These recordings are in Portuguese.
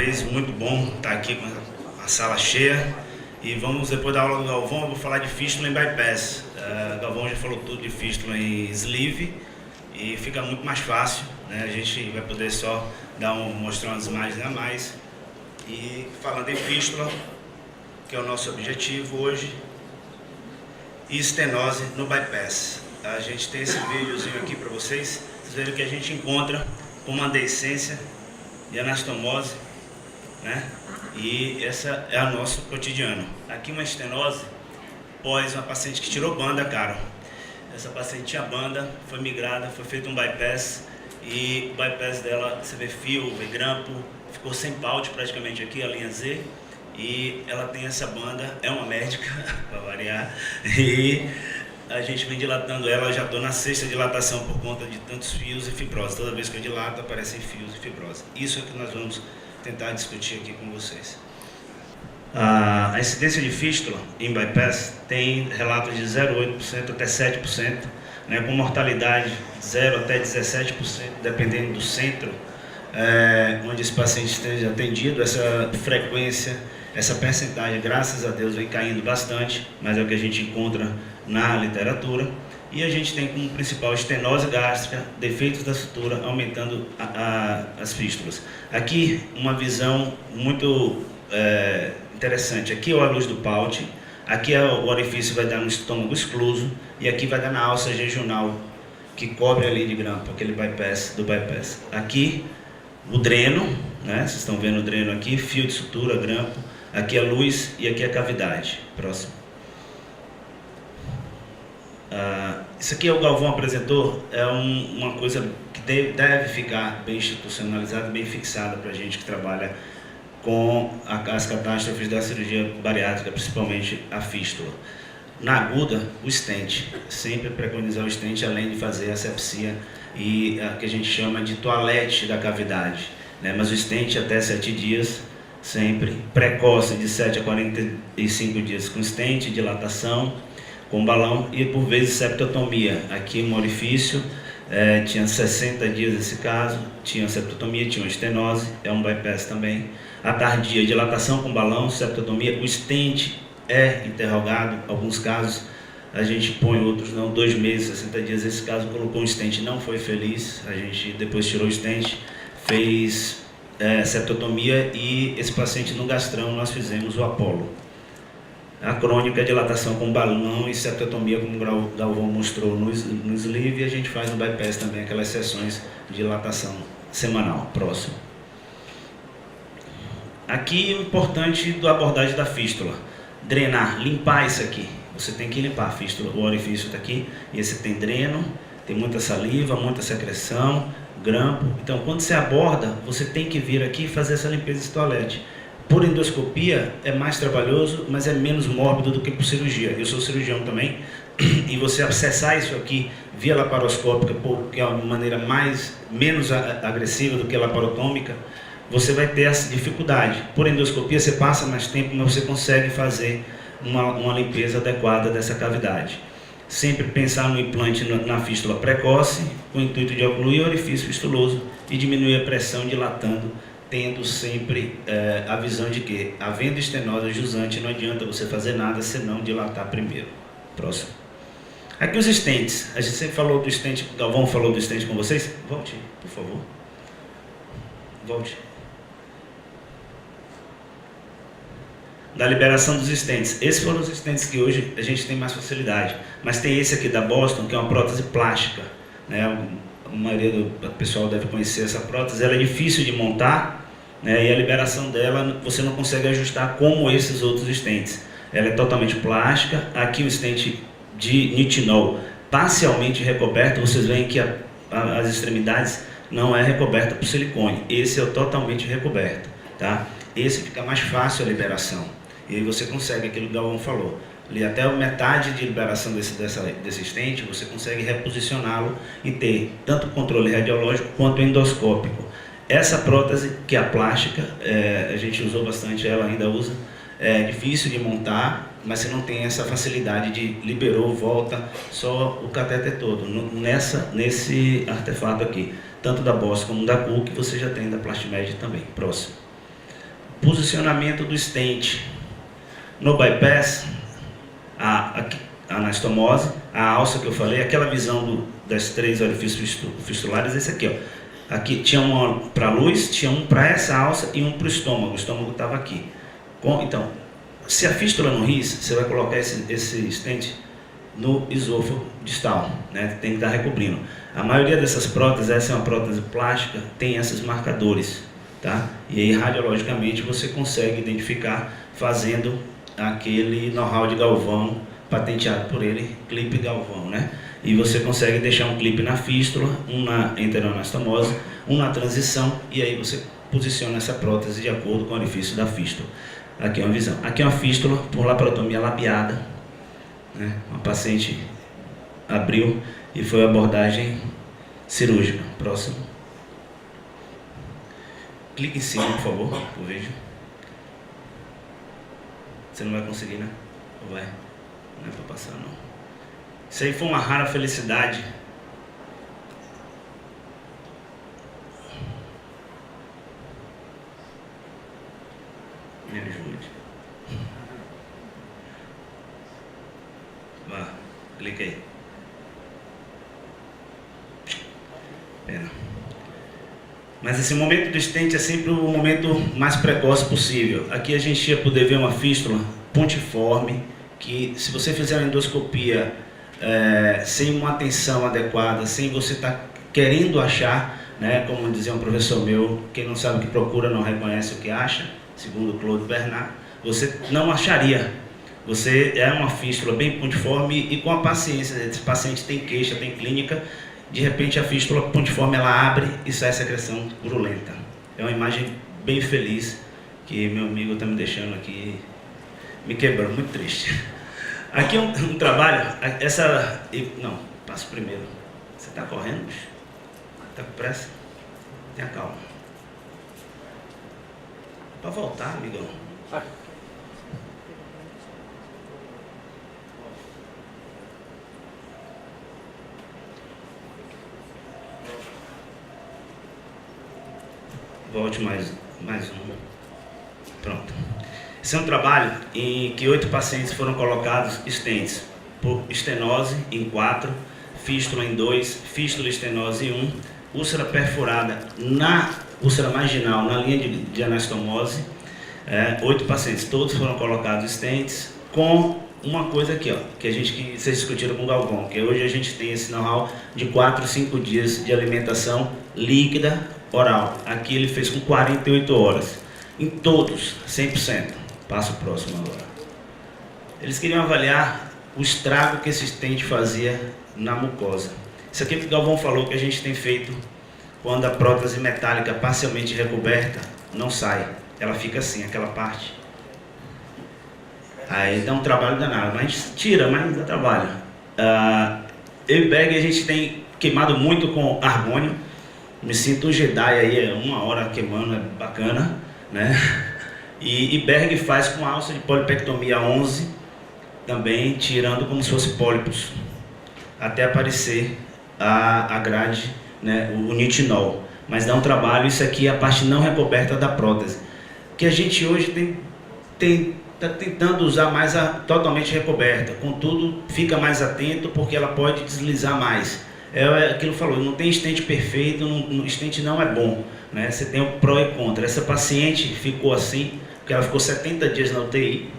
vez muito bom estar aqui com a sala cheia. E vamos, depois da aula do Galvão, eu vou falar de fístula em bypass. Galvão já falou tudo de fístula em sleeve e fica muito mais fácil, né? A gente vai poder só mostrar umas imagens a mais. E falando em fístula, que é o nosso objetivo hoje, e estenose no bypass. A gente tem esse videozinho aqui para vocês verem o que a gente encontra com uma deiscência e anastomose, né? E essa é o nosso cotidiano. Aqui uma estenose pós uma paciente que tirou banda, cara. Essa paciente tinha banda, foi migrada, foi feito um bypass e o bypass dela, você vê fio, vê grampo, ficou sem paute praticamente aqui, a linha Z, e ela tem essa banda, é uma médica, para variar, e a gente vem dilatando ela, já estou na sexta dilatação por conta de tantos fios e fibrose. Toda vez que eu dilato aparecem fios e fibrose. Isso é que nós vamos tentar discutir aqui com vocês. A incidência de fístula em bypass tem relatos de 0,8% até 7%, né, com mortalidade de 0 até 17%, dependendo do centro onde esse paciente esteja atendido. Essa frequência, essa percentagem, graças a Deus, vem caindo bastante, mas é o que a gente encontra na literatura. E a gente tem como principal estenose gástrica, defeitos da sutura, aumentando as fístulas. Aqui, uma visão muito interessante. Aqui é a luz do paute, aqui o orifício vai dar no estômago excluso, e aqui vai dar na alça regional, que cobre a linha de grampo, aquele bypass do bypass. Aqui, o dreno, né? Vocês estão vendo o dreno aqui, fio de sutura, grampo, aqui a luz e aqui a cavidade. Próximo. Isso aqui o Galvão apresentou, é uma coisa que deve ficar bem institucionalizada, bem fixada para a gente que trabalha com as catástrofes da cirurgia bariátrica, principalmente a fístula. Na aguda, o stent, sempre preconizar o stent, além de fazer a asepsia e a que a gente chama de toalete da cavidade, né? Mas o stent até 7 dias, sempre precoce, de 7 a 45 dias com stent, dilatação, com balão e por vezes septotomia. Aqui um orifício, tinha 60 dias esse caso, tinha septotomia, tinha uma estenose, é um bypass também. A tardia, dilatação com balão, septotomia, o stent é interrogado, alguns casos a gente põe, outros não, 2 meses, 60 dias. Esse caso colocou um stent, não foi feliz, a gente depois tirou o stent, fez septotomia e esse paciente no gastrão nós fizemos o Apolo. A crônica é dilatação com balão e septotomia, como o Galvão mostrou no sleeve, e a gente faz no bypass também aquelas sessões de dilatação semanal. Próximo. Aqui o importante da abordagem da fístula, drenar, limpar isso aqui. Você tem que limpar a fístula, o orifício está aqui, e esse tem dreno, tem muita saliva, muita secreção, grampo. Então quando você aborda, você tem que vir aqui e fazer essa limpeza de toalete. Por endoscopia é mais trabalhoso, mas é menos mórbido do que por cirurgia. Eu sou cirurgião também, e você acessar isso aqui via laparoscópica, que é uma maneira menos agressiva do que a laparotômica, você vai ter essa dificuldade. Por endoscopia você passa mais tempo, mas você consegue fazer uma limpeza adequada dessa cavidade. Sempre pensar no implante na fístula precoce, com o intuito de ocluir o orifício fistuloso e diminuir a pressão dilatando, tendo sempre a visão de que, havendo estenose jusante, não adianta você fazer nada senão dilatar primeiro. Próximo. Aqui os stents. A gente sempre falou do stent, o Galvão falou do stent com vocês. Volte, por favor. Volte. Da liberação dos stents. Esses foram os stents que hoje a gente tem mais facilidade. Mas tem esse aqui da Boston, que é uma prótese plástica, né? A maioria do pessoal deve conhecer essa prótese. Ela é difícil de montar, né? E a liberação dela você não consegue ajustar como esses outros stents. Ela é totalmente plástica. Aqui o stent de nitinol parcialmente recoberto. Vocês veem que as extremidades não é recoberta por silicone. Esse é o totalmente recoberto, tá? Esse fica mais fácil a liberação. E aí você consegue aquilo que o Galvão falou. Ali até a metade de liberação desse stent, você consegue reposicioná-lo e ter tanto controle radiológico quanto endoscópico. Essa prótese, que é a plástica, a gente usou bastante, ela ainda usa, é difícil de montar, mas você não tem essa facilidade de liberou, volta, só o catéter todo. Nesse artefato aqui, tanto da Boston como da Cook, você já tem da Plastimed também. Próximo. posicionamento do stent. No bypass, a anastomose, a alça que eu falei, aquela visão das 3 orifícios fistulares, esse aqui, ó. Aqui tinha um para a luz, tinha um para essa alça e um para o estômago estava aqui. Então, se a fístula no rins, você vai colocar esse stent no esôfago distal, né? Tem que estar recobrindo. A maioria dessas próteses, essa é uma prótese plástica, tem esses marcadores, tá? E aí, radiologicamente, você consegue identificar fazendo aquele know-how de Galvão, patenteado por ele, clipe Galvão, né? E você consegue deixar um clipe na fístula, um na enteroanastomose, um na transição, e aí você posiciona essa prótese de acordo com o orifício da fístula. Aqui é uma visão. Aqui é uma fístula por laparotomia labiada, né? Uma paciente abriu e foi abordagem cirúrgica. Próximo. Clique em cima, por favor, por vídeo. Você não vai conseguir, né? Ou vai? Não é para passar, não. Isso aí foi uma rara felicidade. Me ajude. Vá, clica aí. Pena. Mas esse momento do stent é sempre o momento mais precoce possível. Aqui a gente ia poder ver uma fístula pontiforme, que se você fizer uma endoscopia sem uma atenção adequada, sem você estar querendo achar, né, como dizia um professor meu, quem não sabe o que procura não reconhece o que acha, segundo Claude Bernard, você não acharia. Você é uma fístula bem pontiforme e com a paciência, esse paciente tem queixa, tem clínica, de repente a fístula pontiforme ela abre e sai a secreção purulenta. É uma imagem bem feliz que meu amigo está me deixando aqui, me quebrou, muito triste. Aqui é um trabalho, não, passo primeiro. Você está correndo? Está com pressa? Tenha calma. Para voltar, amigão. Volte mais um. Pronto. Esse é um trabalho em que 8 pacientes foram colocados stents por estenose em 4, fístula em 2, fístula e estenose em 1, úlcera perfurada na úlcera marginal, na linha de anastomose. 8 pacientes, todos foram colocados stents com uma coisa aqui, ó, que vocês discutiram com o Galvão, que hoje a gente tem esse know-how de 4 a 5 dias de alimentação líquida oral. Aqui ele fez com 48 horas. Em todos, 100%. Passo próximo agora. Eles queriam avaliar o estrago que esse stent fazia na mucosa. Isso aqui que o Galvão falou que a gente tem feito quando a prótese metálica parcialmente recoberta não sai. Ela fica assim, aquela parte. Aí dá um trabalho danado, mas tira, mas dá trabalho. Eu e Berg a gente tem queimado muito com argônio. Me sinto um Jedi aí, 1 hora queimando, é bacana, né? E Berg faz com alça de polipectomia 11, também tirando como se fosse pólipos, até aparecer a grade, né, o nitinol. Mas dá um trabalho, isso aqui é a parte não recoberta da prótese, que a gente hoje está tentando usar mais totalmente recoberta, contudo fica mais atento porque ela pode deslizar mais. É aquilo que falou, não tem stent perfeito, stent não é bom, né? Você tem o pró e contra. Essa paciente ficou assim, porque ela ficou 70 dias na UTI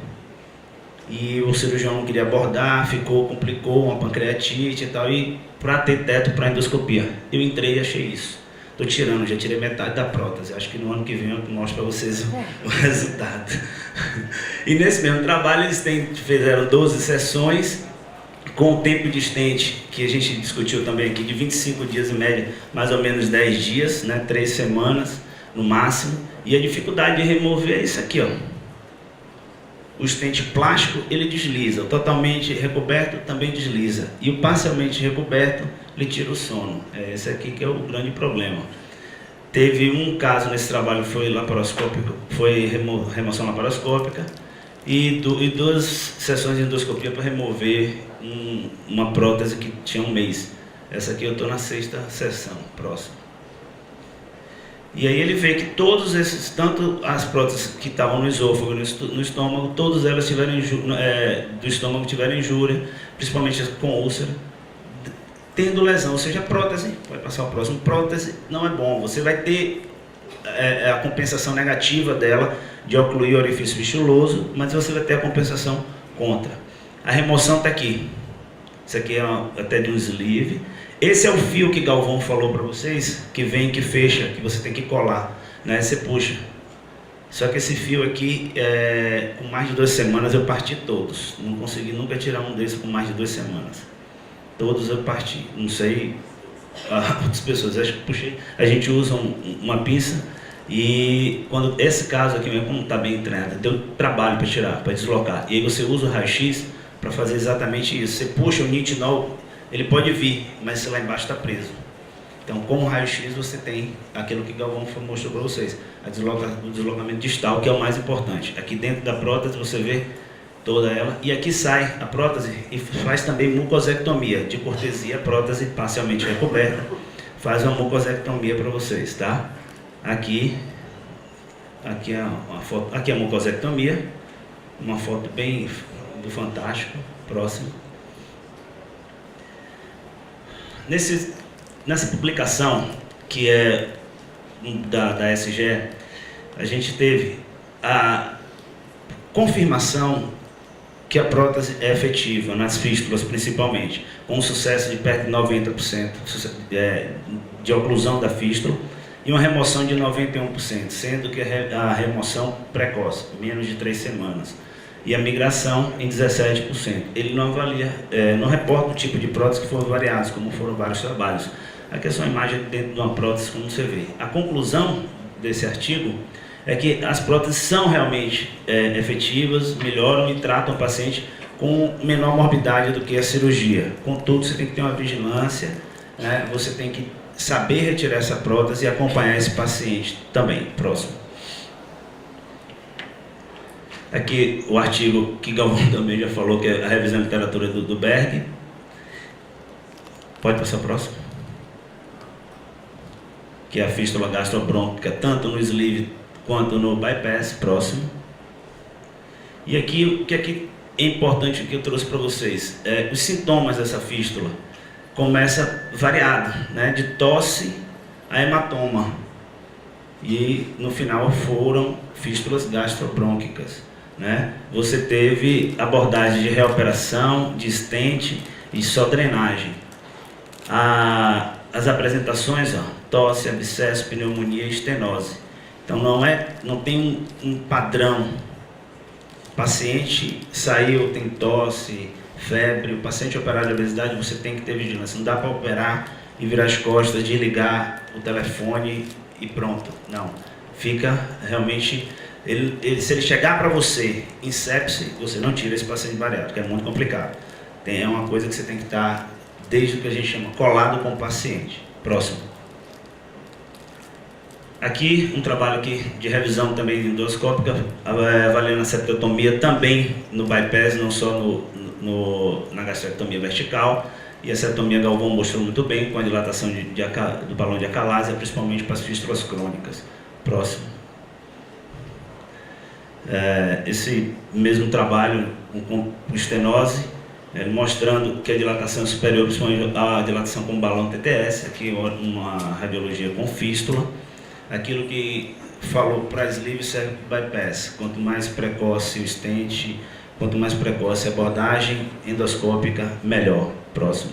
e o cirurgião não queria abordar, complicou uma pancreatite e tal, e para ter teto para endoscopia. Eu entrei e achei isso. Estou tirando, já tirei metade da prótese. Acho que no ano que vem eu mostro para vocês o resultado. E nesse mesmo trabalho eles fizeram 12 sessões, com o tempo de stent, que a gente discutiu também aqui, de 25 dias em média, mais ou menos 10 dias, né, 3 semanas no máximo, e a dificuldade de remover é isso aqui, ó. O stent plástico, ele desliza, o totalmente recoberto também desliza, e o parcialmente recoberto, ele tira o sono. Esse aqui que é o grande problema. Teve um caso nesse trabalho, foi laparoscópico, foi remoção laparoscópica, e 2 sessões de endoscopia para remover uma prótese que tinha 1 mês. Essa aqui eu estou na 6ª sessão. Próximo. E aí ele vê que todos esses, tanto as próteses que estavam no esôfago e no estômago, todas elas tiveram do estômago tiveram injúria, principalmente as com úlcera, tendo lesão, ou seja, a prótese, pode passar o próximo, prótese não é bom, você vai ter a compensação negativa dela de ocluir o orifício fistuloso, mas você vai ter a compensação contra. A remoção está aqui, isso aqui é até de um sleeve. Esse é o fio que Galvão falou para vocês, que vem, que fecha, que você tem que colar, né? Você puxa. Só que esse fio aqui, com mais de 2 semanas eu parti todos. Não consegui nunca tirar um desses com mais de 2 semanas. Todos eu parti. Não sei outras pessoas, acho que puxei. A gente usa uma pinça e quando esse caso aqui mesmo, como está bem treinado, deu trabalho para tirar, para deslocar. E aí você usa o raio-x para fazer exatamente isso. Você puxa o nitinol, ele pode vir, mas se lá embaixo está preso. Então, com o raio-x você tem aquilo que Galvão mostrou para vocês, o deslocamento distal, que é o mais importante. Aqui dentro da prótese você vê toda ela, e aqui sai a prótese e faz também mucosectomia. De cortesia, a prótese parcialmente recoberta, faz uma mucosectomia para vocês, tá? Aqui é uma foto, aqui é a mucosectomia, uma foto bem do Fantástico, próximo. Nessa publicação, que é da SGE, a gente teve a confirmação que a prótese é efetiva, nas fístulas principalmente, com um sucesso de perto de 90% de oclusão da fístula e uma remoção de 91%, sendo que a remoção precoce, menos de 3 semanas, e a migração em 17%. Ele não avalia, não reporta o tipo de prótese que foram variados, como foram vários trabalhos. Aqui é só uma imagem dentro de uma prótese, como você vê. A conclusão desse artigo é que as próteses são realmente efetivas, melhoram e tratam o paciente com menor morbidade do que a cirurgia. Contudo, você tem que ter uma vigilância, né? Você tem que saber retirar essa prótese e acompanhar esse paciente também. Próximo. Aqui o artigo que Galvão também já falou, que é a revisão de literatura do Berg. Pode passar o próximo. Que é a fístula gastrobrônquica, tanto no sleeve quanto no bypass. Próximo. E aqui, o que aqui é importante que eu trouxe para vocês, os sintomas dessa fístula começa variado, né? De tosse a hematoma, e no final foram fístulas gastrobrônquicas, né? Você teve abordagem de reoperação, de stent e só drenagem. As apresentações, tosse, abscesso, pneumonia e estenose. Então não tem um padrão. O paciente saiu, tem tosse, febre, o paciente operado de obesidade, você tem que ter vigilância. Não dá para operar e virar as costas, desligar o telefone e pronto. Não. Fica realmente... se ele chegar para você em sepse, você não tira esse paciente bariátrico, é muito complicado. É uma coisa que você tem que estar, desde o que a gente chama, colado com o paciente. Próximo. Aqui, um trabalho aqui de revisão também endoscópica, avaliando a septotomia também no bypass, não só na gastrectomia vertical. E a septomia Galvão mostrou muito bem com a dilatação do balão de acalásia, principalmente para as fístulas crônicas. Próximo. Esse mesmo trabalho com estenose, mostrando que a dilatação é superior, principalmente a dilatação com balão TTS, aqui uma radiologia com fístula. Aquilo que falou para sleeve serve para bypass. Quanto mais precoce o stent, quanto mais precoce a abordagem endoscópica, melhor. Próximo.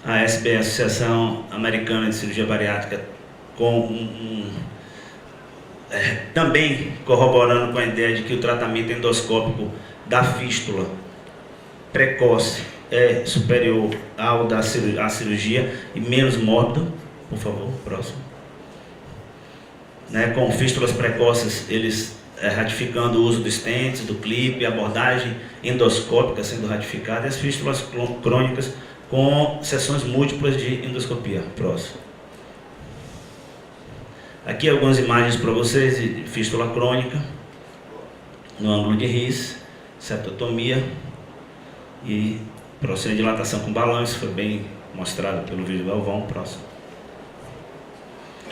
A ASBE, Associação Americana de Cirurgia Bariátrica, também corroborando com a ideia de que o tratamento endoscópico da fístula precoce é superior ao da cirurgia e menos mórbido. Por favor, próximo. Com fístulas precoces, eles ratificando o uso do stents, do clipe, abordagem endoscópica sendo ratificada, e as fístulas crônicas com sessões múltiplas de endoscopia. Próximo. Aqui algumas imagens para vocês de fístula crônica, no ângulo de His, septotomia e próxima dilatação com balão. Isso foi bem mostrado pelo vídeo Galvão. Próximo.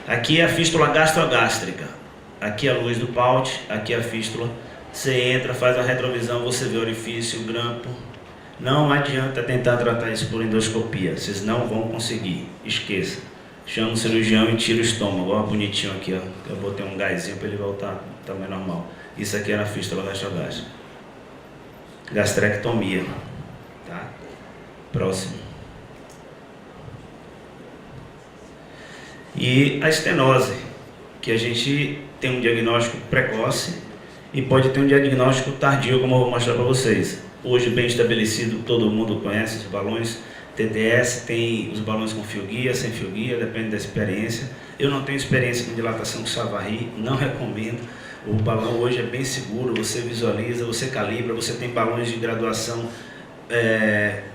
Aqui é a fístula gastrogástrica. Aqui é a luz do Paut, aqui é a fístula. Você entra, faz a retrovisão, você vê o orifício, o grampo. Não adianta tentar tratar isso por endoscopia, vocês não vão conseguir, esqueça. Chama o cirurgião e tira o estômago, ó, bonitinho aqui, ó. Eu botei um gásinho para ele voltar ao tamanho normal. Isso aqui era a fístula gastrogástrica. Gastrectomia, tá? Próximo. E a estenose, que a gente tem um diagnóstico precoce e pode ter um diagnóstico tardio, como eu vou mostrar para vocês. Hoje bem estabelecido, todo mundo conhece os balões TTS, tem os balões com fio guia, sem fio guia, depende da experiência. Eu não tenho experiência com dilatação com Savary, não recomendo. O balão hoje é bem seguro, você visualiza, você calibra, você tem balões de graduação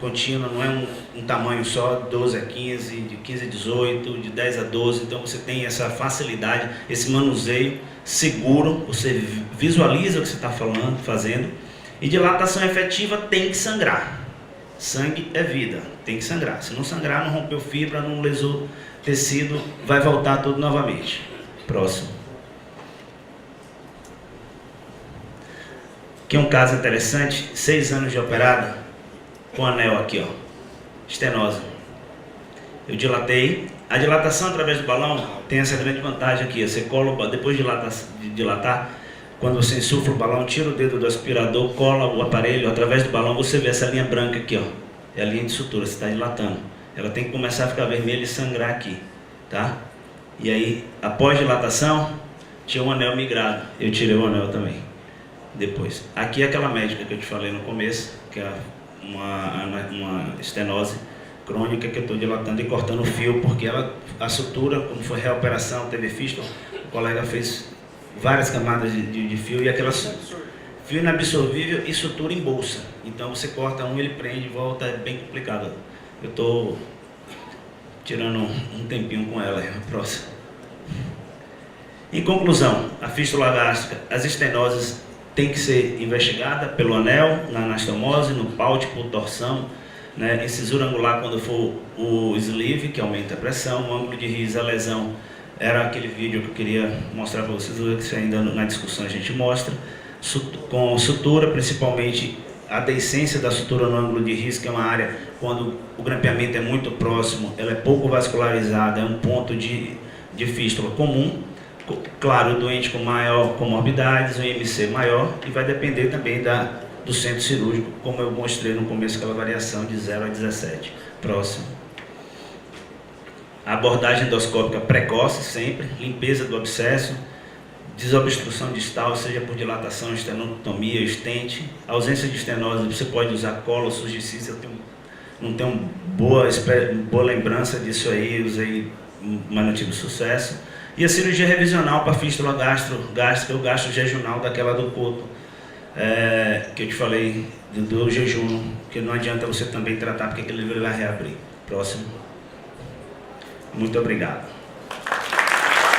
contínua, não é um tamanho só, 12 a 15, de 15 a 18, de 10 a 12, então você tem essa facilidade, esse manuseio seguro, você visualiza o que você está fazendo, e dilatação efetiva tem que sangrar. Sangue é vida, tem que sangrar. Se não sangrar, não rompeu fibra, não lesou tecido, vai voltar tudo novamente. Próximo. Aqui é um caso interessante, 6 anos de operado, com anel aqui, ó, estenose. Eu dilatei. A dilatação através do balão tem essa grande vantagem aqui. Você cola, depois de dilatar, quando você insufla o balão, tira o dedo do aspirador, cola o aparelho, através do balão você vê essa linha branca aqui, ó. É a linha de sutura, você está dilatando. Ela tem que começar a ficar vermelha e sangrar aqui, tá? E aí, após dilatação, tinha um anel migrado. Eu tirei o anel também. Depois. Aqui é aquela médica que eu te falei no começo, que é uma estenose crônica que eu estou dilatando e cortando o fio, porque a sutura, quando foi reoperação, teve fístula, o colega fez várias camadas de fio e aquela fio inabsorvível e sutura em bolsa. Então você corta um, ele prende e volta, é bem complicado. Eu estou tirando um tempinho com ela, próximo. Em conclusão, a fístula gástrica, as estenoses tem que ser investigada pelo anel, na anastomose, no Paut, por torção, né? Incisura angular quando for o sleeve, que aumenta a pressão, o ângulo de Ries, a lesão, era aquele vídeo que eu queria mostrar para vocês, que ainda na discussão a gente mostra, com sutura, principalmente a deiscência da sutura no ângulo de Ries, que é uma área, quando o grampeamento é muito próximo, ela é pouco vascularizada, é um ponto de fístula comum. Claro, o doente com maior comorbidades, o IMC maior, e vai depender também do centro cirúrgico, como eu mostrei no começo, aquela variação de 0 a 17. Próximo. A abordagem endoscópica precoce sempre, limpeza do abscesso, desobstrução distal, seja por dilatação, estenotomia, estente. Ausência de estenose, você pode usar cola, surgicista, eu não tenho boa lembrança disso aí, usei, mas não tive sucesso. E a cirurgia revisional para fístula gástrica, o gasto jejunal daquela do coto, que eu te falei, do jejum, que não adianta você também tratar, porque aquele vai reabrir. Próximo. Muito obrigado.